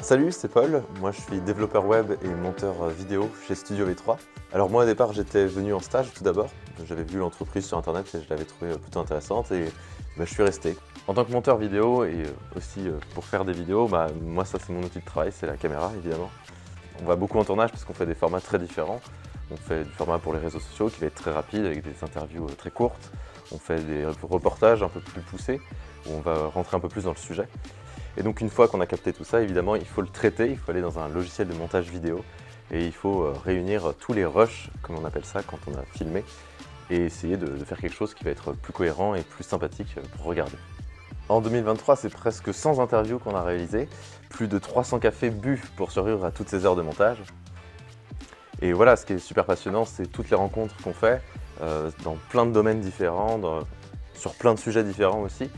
Salut, c'est Paul. Moi, je suis développeur web et monteur vidéo chez Studio V3. Alors moi, au départ, j'étais venu en stage tout d'abord. J'avais vu l'entreprise sur Internet et je l'avais trouvée plutôt intéressante et je suis resté. En tant que monteur vidéo et aussi pour faire des vidéos, moi, ça, c'est mon outil de travail, c'est la caméra, évidemment. On va beaucoup en tournage parce qu'on fait des formats très différents. On fait du format pour les réseaux sociaux qui va être très rapide avec des interviews très courtes. On fait des reportages un peu plus poussés où on va rentrer un peu plus dans le sujet. Et donc une fois qu'on a capté tout ça, évidemment, il faut le traiter, il faut aller dans un logiciel de montage vidéo et il faut réunir tous les rushs, comme on appelle ça, quand on a filmé, et essayer de faire quelque chose qui va être plus cohérent et plus sympathique pour regarder. En 2023, c'est presque 100 interviews qu'on a réalisées, plus de 300 cafés bu pour survivre à toutes ces heures de montage. Et voilà, ce qui est super passionnant, c'est toutes les rencontres qu'on fait dans plein de domaines différents, sur plein de sujets différents aussi.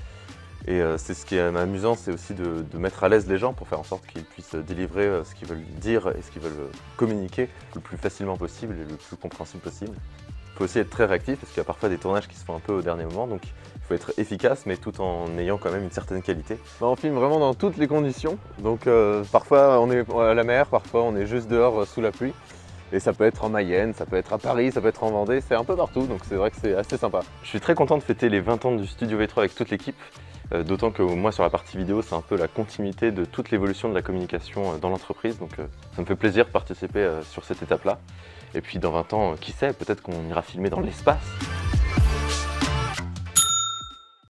Et c'est ce qui est amusant, c'est aussi de mettre à l'aise les gens pour faire en sorte qu'ils puissent délivrer ce qu'ils veulent dire et ce qu'ils veulent communiquer le plus facilement possible et le plus compréhensible possible. Il faut aussi être très réactif parce qu'il y a parfois des tournages qui se font un peu au dernier moment, donc il faut être efficace mais tout en ayant quand même une certaine qualité. On filme vraiment dans toutes les conditions, donc parfois on est à la mer, parfois on est juste dehors sous la pluie. Et ça peut être en Mayenne, ça peut être à Paris, ça peut être en Vendée, c'est un peu partout, donc c'est vrai que c'est assez sympa. Je suis très content de fêter les 20 ans du Studio V3 avec toute l'équipe, d'autant que moi sur la partie vidéo, c'est un peu la continuité de toute l'évolution de la communication dans l'entreprise, donc ça me fait plaisir de participer sur cette étape-là. Et puis dans 20 ans, qui sait, peut-être qu'on ira filmer dans l'espace.